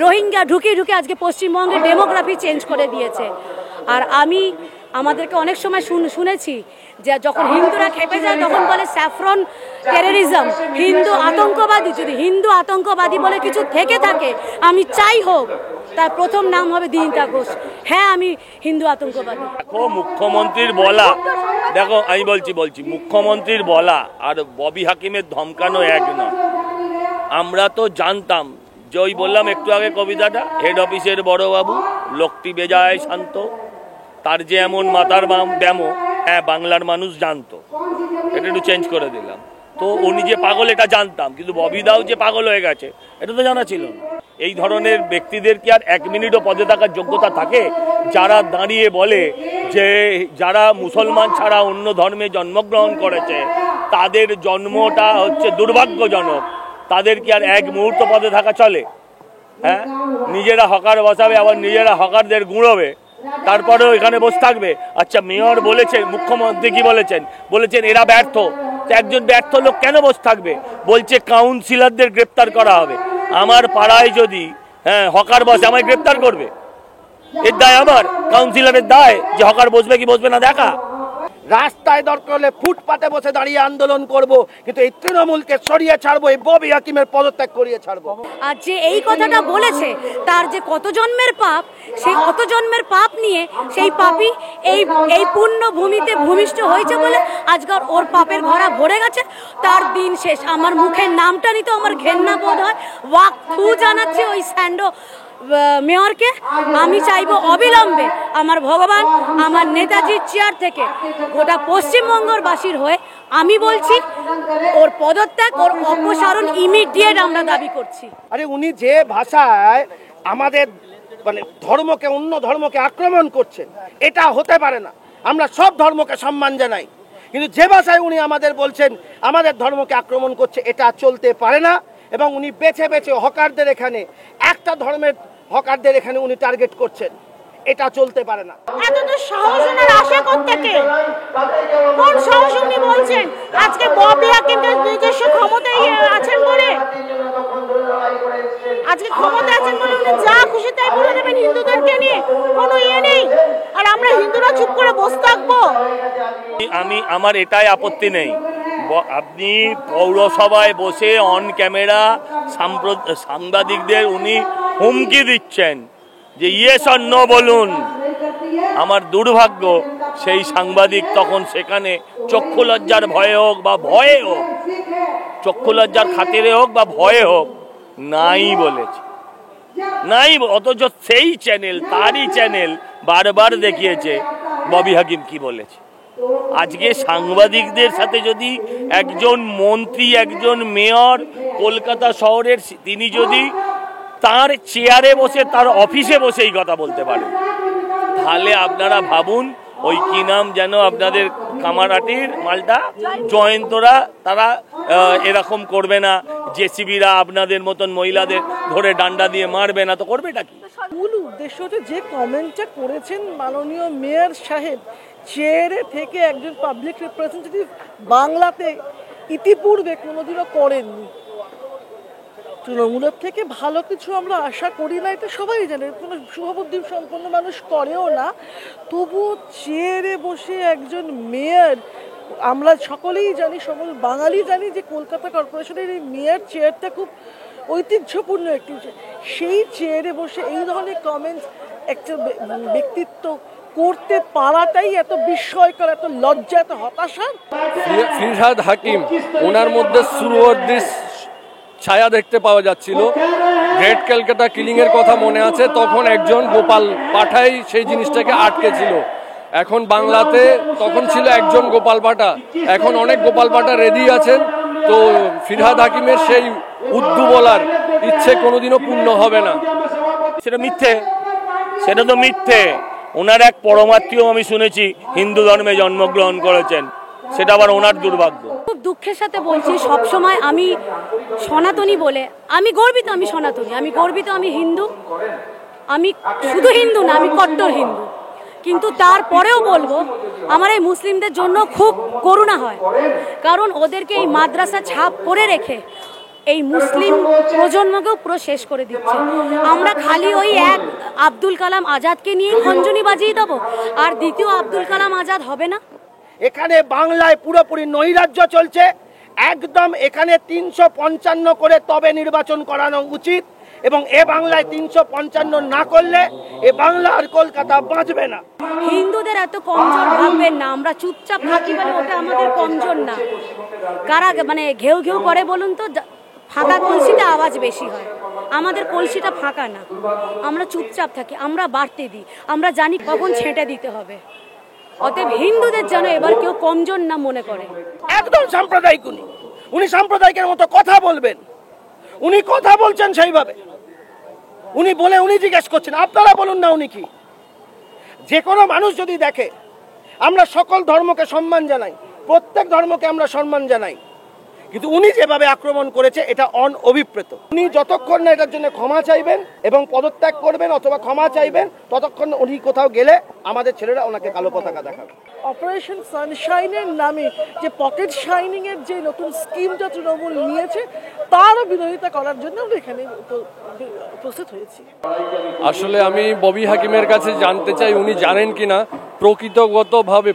রোহিঙ্গা ঢুকে ঢুকে আজকে পশ্চিমবঙ্গের ডেমোগ্রাফি চেঞ্জ করে দিয়েছে। আর আমাদেরকে অনেক সময় শুনেছি যে যখন হিন্দুরা খেপে যায় তখন বলে স্যাফরন টেররিজম, হিন্দু আতঙ্কবাদী। যদি হিন্দু আতঙ্কবাদী বলে কিছু থেকে থাকে, আমি চাই হোক তার প্রথম নাম হবে দিনতা ঘোষ। হ্যাঁ, আমি হিন্দু আতঙ্কবাদী। দেখো, মুখ্যমন্ত্রীর বলা, দেখো আমি বলছি মুখ্যমন্ত্রীর বলা আর ববি হাকিমের ধমকানো এক নয়। আমরা তো জানতাম যে ওই বললাম একটু আগে কবিতাটা, হেড অফিসের বড়বাবু, লোকটি বেজায় শান্ত, তার যে এমন মাথার ব্যামো, হ্যাঁ বাংলার মানুষ জানতো। এটা একটু চেঞ্জ করে দিলাম। তো উনি যে পাগল এটা জানতাম, কিন্তু ববিদাও যে পাগল হয়ে গেছে এটা তো জানা ছিল না। এই ধরনের ব্যক্তিদের কি আর এক মিনিটও পদে থাকার যোগ্যতা থাকে? যারা দাঁড়িয়ে বলে যে যারা মুসলমান ছাড়া অন্য ধর্মে জন্মগ্রহণ করেছে তাদের জন্মটা হচ্ছে দুর্ভাগ্যজনক, তাদের কি আর এক মুহূর্ত পদে থাকা চলে? হ্যাঁ, নিজেরা হকার বসাবে, আবার নিজেরা হকারদের গুঁড়োবে, তারপরেও এখানে বসে থাকবে। আচ্ছা, মেয়র বলেছেন, মুখ্যমন্ত্রী কি বলেছেন এরা ব্যর্থ। একজন ব্যর্থ লোক কেন বসে থাকবে? বলছে কাউন্সিলরদের গ্রেপ্তার করা হবে। আমার পাড়ায় যদি হকার বসে, আমায় গ্রেপ্তার করবে? এর দায় আমার? কাউন্সিলরের দায় যে হকার বসবে কি বসবে না দেখা? রাস্তায় দরকার হলে ফুটপাতে বসে দাঁড়িয়ে আন্দোলন করব, কিন্তু এই তৃণমূলকে সরিয়ে ছাড়বো, এই ববি হাকিমের পদত্যাগ করিয়ে ছাড়বো। আর যে এই কথাটা বলেছে তার যে কত জন্মের পাপ, সেই কত জন্মের পাপ নিয়ে সেই পাপী এই পূর্ণ ভূমিতে ভূমিষ্ঠ হয়েছে বলে আজকাল ওর পাপের ভরা ভরে গেছে। তার দিন শেষ। আমার মুখের নামটা নিতে আমার ঘেন্না বোধ হয়। ওয়াক থু জানাচ্ছি ওই স্যান্ডো মেয়রকে। আমি চাইবো অবিলম্বে আমার ভগবান, আমার নেতাজির চেয়ার থেকে গোটা পশ্চিমবঙ্গবাসীর হয়ে আমি বলছি ওর পদত্যাগ, ওর অপসারণ ইমিডিয়েট আমরা দাবি করছি। আরে উনি যে ভাষায় আমাদের ধর্মকে, অন্য ধর্মকে আক্রমণ করছেন, এটা হতে পারে না। আমরা সব ধর্মকে সম্মান জানাই, কিন্তু যে ভাষায় উনি আমাদের বলছেন আমাদের ধর্মকে আক্রমণ করছে, এটা চলতে পারে না। এবং উনি বেছে বেছে হকারদের, এখানে একটা ধর্মের হকারদের এখানে উনি টার্গেট করছেন, এটা চলতে পারে না। এত তো সাহস ওনার আসে কোত্থেকে? কোন সাহস উনি বলছেন আজকে ববি হাকিম নিজস্ব ক্ষমতায় আছেন বলে, আজকে ক্ষমতা আছেন বলে উনি যা খুশি তাই বলে দেবেন হিন্দুদেরকে নিয়ে? কোনো নেই। আর আমরা হিন্দুরা চুপ করে বসে থাকবো? আমার এটাই আপত্তি নেই। আপনি পৌরসভায় বসে অন ক্যামেরা সাংবাদিকদের উনি হুমকি দিচ্ছেন যে ইয়েস অর নো বলুন। আমার দুর্ভাগ্য সেই সাংবাদিক তখন সেখানে চক্ষু লজ্জার ভয়ে হোক বা ভয়ে হোক, চক্ষু লজ্জার খাতিরে হোক বা ভয়ে হোক, নাই বলেছে, নাই। অথচ সেই চ্যানেল, তারই চ্যানেল বারবার দেখিয়েছে ববি হাকিম কি বলেছে। আজকে সাংবাদিকদের সাথে যদি একজন মন্ত্রী, একজন মেয়র কলকাতা শহরের, তিনি যদি তার চেয়ারে বসে, তার অফিসে বসে এই কথা বলতে পারেন, তাহলে আপনারা ভাবুন ওই কি নাম যেন আপনাদের কামারহাটির মালটা, জয়ন্তরা, তারা এরকম করবে না? জেসিবিরা আপনাদের মতন মহিলাদের ধরে ডান্ডা দিয়ে মারবে না তো করবেটা কি? মূল উদ্দেশ্য হচ্ছে যে কমেন্টটা করেছেন মাননীয় মেয়র সাহেব, চেয়ারে থেকে একজন পাবলিক রিপ্রেজেন্টেটিভ বাংলাতে ইতিপূর্বে কোনোদিনও করেননি। তৃণমূলের থেকে ভালো কিছু আমরা আশা করি না, এটা সবাই জানে, কোনো শুভবুদ্ধি সম্পন্ন মানুষ করেও না। তবুও চেয়ারে বসে একজন মেয়র, আমরা সকলেই জানি, সকল বাঙালি জানি যে কলকাতা কর্পোরেশনের এই মেয়র চেয়ারটা খুব ঐতিহ্যপূর্ণ একটি, সেই চেয়ারে বসে এই ধরনের কমেন্টস একটা ব্যক্তিত্ব করতে পারাটাই এত বিস্ময়কর, এত লজ্জা, এত হতাশা। ফিরহাদ হাকিম, ওনার মধ্যে সুরবর্দিস ছায়া দেখতে পাওয়া যাচ্ছিল। গ্রেট ক্যালকাটা কিলিং এর কথা মনে আছে, তখন একজন গোপাল পাঠাই সেই জিনিসটাকে আটকেছিল। এখন বাংলাতে তখন ছিল একজন গোপাল পাঠা, এখন অনেক গোপাল পাঠা রেডি আছেন। তো ফিরহাদ হাকিমের সেই উর্দু বলার ইচ্ছে কোনোদিনও পূর্ণ হবে না। সেটা মিথ্যে, সেটা তো মিথ্যে। ওনার এক পরমাত্মীয় আমি শুনেছি হিন্দু ধর্মে জন্মগ্রহণ করেছেন, সেটা আবার ওনার দুর্ভাগ্য। খুব দুঃখের সাথে বলছি, সবসময় আমি সনাতনী বলে আমি গর্বিত, আমি সনাতনী, আমি গর্বিত, আমি হিন্দু। আমি শুধু হিন্দু না, আমি কট্টর হিন্দু। কিন্তু তারপরেও বলবো আমার এই মুসলিমদের জন্য খুব করুণা হয়, কারণ ওদেরকে এই মাদ্রাসা ছাপ করে রেখে এই মুসলিম প্রজন্মকেও পুরো শেষ করে দিচ্ছে। আমরা খালি ওই এক আব্দুল কালাম আজাদকে নিয়ে খঞ্জনি বাজিয়ে দেবো, আর দ্বিতীয় আব্দুল কালাম আজাদ হবে না। এখানে বাংলায় পুরোপুরি নৈরাজ্য চলছে একদম। এখানে 355 করে তবে নির্বাচন করানো উচিত, এবং এ বাংলায় 355 না করলে এ বাংলা আর কলকাতা বাঁচবে না। হিন্দুদের এত কমজোর ভাববেন না, আমরা চুপচাপ থাকি বলে ওটা আমাদের কমজোর না। কারা মানে ঘেউ ঘেউ করে বলুন তো? ফাঁকা কলসিতে আওয়াজ বেশি হয়, আমাদের কলসিটা ফাঁকা না, আমরা চুপচাপ থাকি, আমরা বাড়তে দিই, আমরা জানি কখন ছেঁটে দিতে হবে। অতএব হিন্দুদের যেন এবার কেউ কমজোর না মনে করে। একদম সাম্প্রদায়িক উনি সাম্প্রদায়িকের মতো কথা বলবেন, উনি কথা বলছেন সেইভাবে, উনি বলে উনি জিজ্ঞেস করছেন আপনারা বলুন না উনি কি। যে কোনো মানুষ যদি দেখে আমরা সকল ধর্মকে সম্মান জানাই, প্রত্যেক ধর্মকে আমরা সম্মান জানাই, কিন্তু উনি যেভাবে আক্রমণ করেছে এটা অনভিপ্রেত। উনি যতক্ষণ না এটার জন্য ক্ষমা চাইবেন এবং পদত্যাগ করবেন অথবা ক্ষমা চাইবেন, ততক্ষণ উনি কোথাও গেলে আমাদের ছেলেরা ওনাকে কালো পতাকা দেখাবে। অপারেশন সানশাইনের নামে যে পকেট শাইনিং এর যে নতুন স্কিমটা তৃণমূল নিয়েছে তারও বিরোধিতা করার জন্য আমরা এখানে উপস্থিত হয়েছি। আসলে আমি ববি হাকিমের কাছে জানতে চাই উনি জানেন কিনা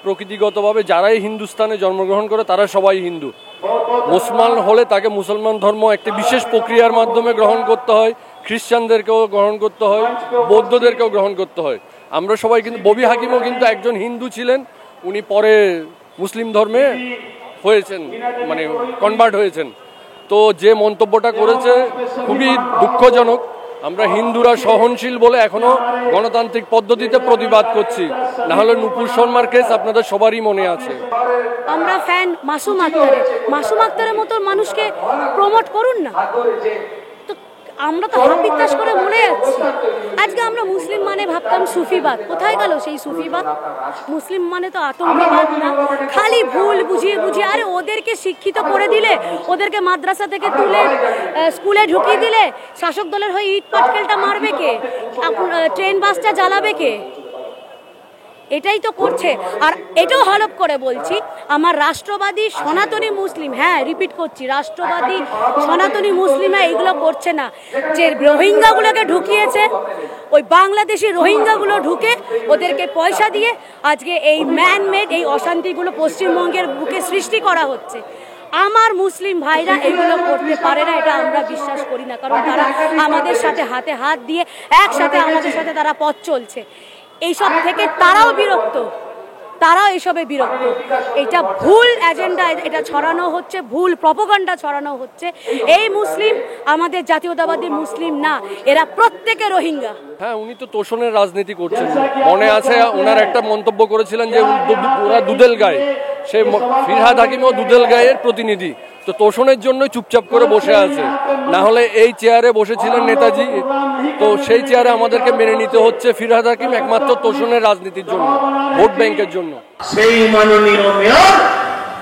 প্রকৃতিগতভাবে যারাই হিন্দুস্তানে জন্মগ্রহণ করে তারা সবাই হিন্দু। মুসলমান হলে তাকে মুসলমান ধর্ম একটি বিশেষ প্রক্রিয়ার মাধ্যমে গ্রহণ করতে হয়, খ্রিস্টানদেরকেও গ্রহণ করতে হয়, বৌদ্ধদেরকেও গ্রহণ করতে হয়। আমরা সবাই কিন্তু ববি হাকিমও কিন্তু একজন হিন্দু ছিলেন, উনি পরে মুসলিম ধর্মে হয়েছেন, মানে কনভার্ট হয়েছেন। তো যে মন্তব্যটা করেছে খুবই দুঃখজনক। আমরা হিন্দুরা সহনশীল বলে এখনো গণতান্ত্রিক পদ্ধতিতে প্রতিবাদ করছি, না হলে নুপুর শর্মার কেস আপনাদের সবারই মনে আছে। আমরা ফ্যান মাসুম আক্তারের মতো মানুষকে প্রমোট করুন না। তো আমরা তো হাপিত্তাস করে মরে যাচ্ছি। আজকে আমরা মুসলিম মানে ভাবতাম সুফিবাদ, কোথায় গেল সেই সুফিবাদ? মুসলিম মানে তো আতঙ্কবাদ না, খালি ভুল বুঝিয়ে আরে ওদেরকে শিক্ষিত করে দিলে, ওদেরকে মাদ্রাসা থেকে তুলে স্কুলে ঢুকিয়ে দিলে শাসক দলের হয়ে ইট পাটকেলটা মারবে কে? ট্রেন বাসটা জ্বালাবে কে? এটাই তো করছে। আর এটাও হলফ করে বলছি, আমার রাষ্ট্রবাদী সনাতনী মুসলিম, হ্যাঁ রিপিট করছি, রাষ্ট্রবাদী সনাতনী মুসলিমরা এইগুলো করছে না। যে রোহিঙ্গাগুলোকে ঢুকিয়েছে, ওই বাংলাদেশি রোহিঙ্গাগুলো ঢুকে ওদেরকে পয়সা দিয়ে আজকে এই ম্যান মেড এই অশান্তিগুলো পশ্চিমবঙ্গের বুকে সৃষ্টি করা হচ্ছে। আমার মুসলিম ভাইরা এগুলো করতে পারে না, এটা আমরা বিশ্বাস করি না, কারণ তারা আমাদের সাথে হাতে হাত দিয়ে একসাথে আমাদের সাথে তারা পথ চলছে। এইসব থেকে তারাও বিরক্ত, তারাও এসবে বিরক্ত। এটা ভুল এজেন্ডা, এটা ছড়ানো হচ্ছে, ভুল প্রপাগান্ডা ছড়ানো হচ্ছে। এই মুসলিম আমাদের জাতীয়তাবাদী মুসলিম না, এরা প্রত্যেকে রোহিঙ্গা। হ্যাঁ, উনি তো তোষণের রাজনীতি করছেন। মনে আছে ওনার একটা মন্তব্য করেছিলেন যে ওরা দুধেল গায়ে, সে ফিরহাদ হাকিমও দুধেল গায়ের প্রতিনিধি, তো তোষণের জন্য চুপচাপ করে বসে আছে। না হলে এই চেয়ারে বসেছিলেন নেতাজি, তো সেই চেয়ারে আমাদেরকে মেনে নিতে হচ্ছে ফিরহাদ হাকিম একমাত্র তোষণের রাজনীতির জন্য, ভোট ব্যাংকের জন্য। সেই মাননীয় মেয়র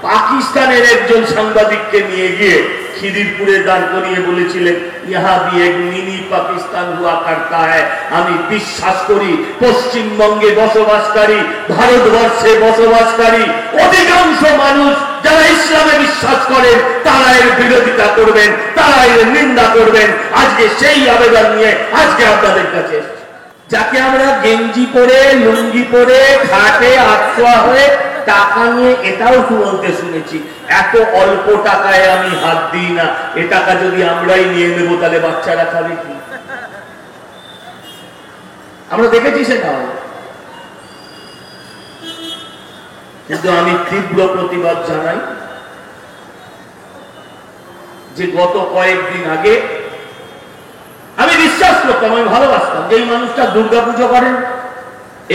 পাকিস্তানের একজন সাংবাদিককে নিয়ে গিয়ে খিদিরপুরে দাঁড় করিয়ে বলেছিলেন, ইহা ভি এক মিনি পাকিস্তান হুয়া করতা হ্যায়। আমি বিশ্বাস করি পশ্চিমবঙ্গে বসবাসকারী, ভারতবর্ষে বসবাসকারী অধিকাংশ মানুষ যারা ইসলামে বিশ্বাস করেন তারা এর বিরোধিতা করবেন, তারা এর নিন্দা করবেন। আজকে সেই আবেদন নিয়ে আজকে আপনাদের কাছে যাকে আমরা গেঞ্জি পরে লুঙ্গি পরে ঘাটে আটশোয়া হয়ে টাকা নিয়ে এটাও বলতে শুনেছি, এত অল্প টাকায় আমি হাত দিই না, এ টাকা যদি আমরাই নিয়ে নেব তাহলে বাচ্চারা খাবে কি? আমরা দেখেছি সেটা। কিন্তু আমি তীব্র প্রতিবাদ জানাই যে গত কয়েকদিন আগে আমি বিশ্বাস করতাম, আমি ভালোবাসতাম যে এই মানুষটা দুর্গাপুজো করেন,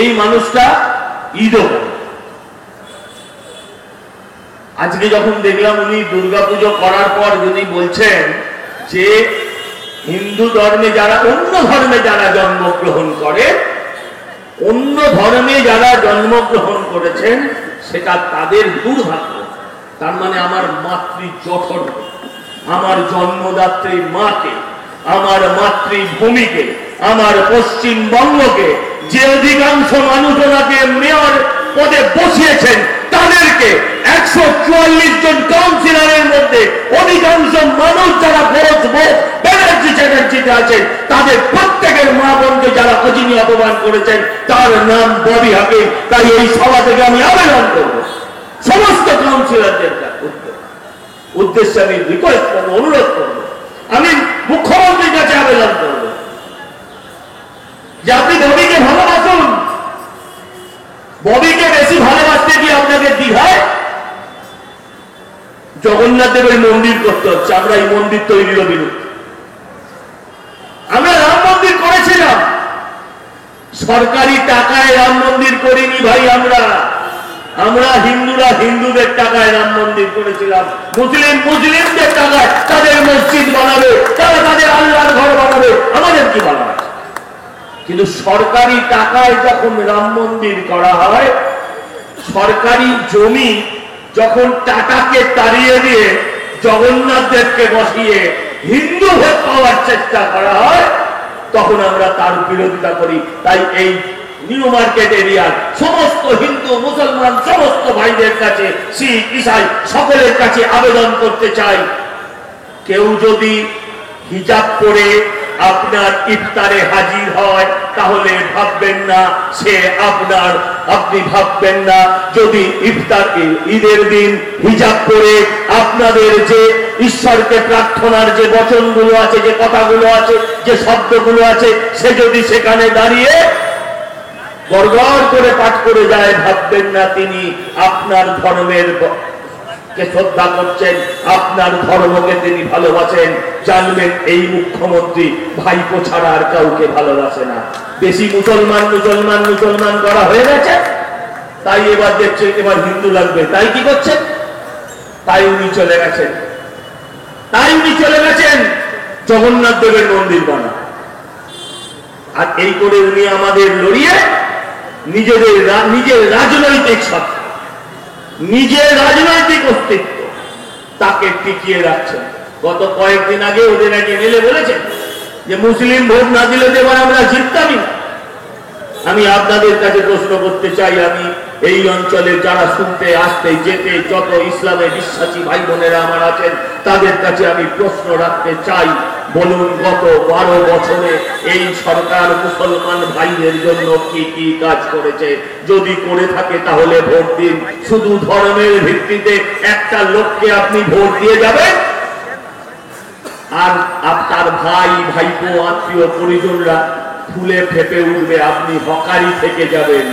এই মানুষটা ঈদও করেন। আজকে যখন দেখলাম উনি দুর্গাপুজো করার পর যদি বলছেন যে হিন্দু ধর্মে যারা অন্য ধর্মে যারা জন্মগ্রহণ করে, অন্য ধর্মে যারা জন্মগ্রহণ করেছেন সেটা তাদের দুর্ভাগ্য, তার মানে আমার মাতৃ জঠর, আমার জন্মদাত্রী মাকে, আমার মাতৃভূমিকে, আমার পশ্চিমবঙ্গকে যে অধিকাংশ মানুষ ওনাকে মেয়র পদে বসিয়েছেন তার তাদেরকে 144 জন কাউন্সিলরের মধ্যে অধিকাংশ মানুষ যারা ভোট ব্যানার্জি চ্যাটার্জিতে আছেন, তাদের প্রত্যেকের মা বোনকে যারা অজিনি অপমান করেছেন, তার নাম ববি হাকিম। তাই এই সভা থেকে আমি আবেদন করব সমস্ত কাউন্সিলরদের উদ্দেশ্যে, আমি রিকোয়েস্ট করবো, অনুরোধ করবো, আমি মুখ্যমন্ত্রীর কাছে আবেদন করব যে আপনি ববিকে ভালোবাসুন। ববিকে বেশি ভালোবাসতে গিয়ে আপনাকে দীঘায় জগন্নাথ দেবের মন্দির করতে হচ্ছে। আমরা এই মন্দির তৈরির বিরুদ্ধে। আমরা রাম মন্দির করেছিলাম, সরকারি টাকায় রাম মন্দির করিনি ভাই। আমরা হিন্দুরা হিন্দুদের টাকায় রাম মন্দির করেছিলাম, মুসলিমদের টাকায় তাদের মসজিদ বানাবে, তারা তাদের আল্লাহর ঘর বানাবে, আমাদের কি বলা আছে? কিন্তু সরকারি টাকায় যখন রাম মন্দির করা হয়, সরকারি জমি যখন টাকাকে তাড়িয়ে দিয়ে জগন্নাথ দেবকে বসিয়ে হিন্দু ভোট পাওয়ার চেষ্টা করা হয়, তখন আমরা তার বিরোধিতা করি। তাই এই নিউ মার্কেট এরিয়ার সমস্ত হিন্দু মুসলমান সমস্ত ভাইদের কাছে, শিখ ইসাই সকলের কাছে আবেদন করতে চাই, কেউ যদি হিজাব পরে আপনার ইফতারে হাজির হয় তাহলে ভাববেন না সে আপনি ভাববেন না যদি ঈদের দিন হিজাব পরে আপনাদের যে ঈশ্বরকে প্রার্থনার যে বচনগুলো আছে, যে কথাগুলো আছে, যে শব্দগুলো আছে, সে যদি সেখানে দাঁড়িয়ে গড়গড় করে পাঠ করে যায়, ভাববেন না তিনি আপনার ধর্মের কে শ্রদ্ধা করছেন, আপনার ধর্মকে তিনি ভালোবাসেন। জানবেন এই মুখ্যমন্ত্রী ভাইপো ছাড়া আর কাউকে ভালোবাসে না। বেশি মুসলমান করা হয়ে গেছে, তাই এবার দেখছেন এবার হিন্দু লাগবে, তাই কি করছেন? তাই উনি চলে গেছেন জগন্নাথ দেবের মন্দির বানা। আর এই করে উনি আমাদের লড়িয়ে নিজের রাজনৈতিক সত্তা, নিজের রাজনৈতিক অস্তিত্ব তাকে টিকিয়ে রাখছেন। গত কয়েকদিন আগে ওদের আগে মেলে বলেছেন যে মুসলিম ভোট না দিলে এবার আমরা জিততামই না। আমি আপনাদের কাছে প্রশ্ন করতে চাই, আমি এই অঞ্চলে যারা শুনতে আসতে যেতে যত ইসলামে বিশ্বাসী ভাই বোনেরা আমার আছেন, তাদের কাছে আমি প্রশ্ন রাখতে চাই, বলুন গত 12 বছরে এই সরকার মুসলমান ভাইদের জন্য কি কি কাজ করেছে? যদি করে থাকে তাহলে ভোট দিন। শুধু ধর্মের ভিত্তিতে একটা লোককে আপনি ভোট দিয়ে যাবেন আর আপনার ভাই ভাইপো আত্মীয় পরিজনরা ফুলে ফেপে উঠবে, আপনি হকারি থেকে যাবেন।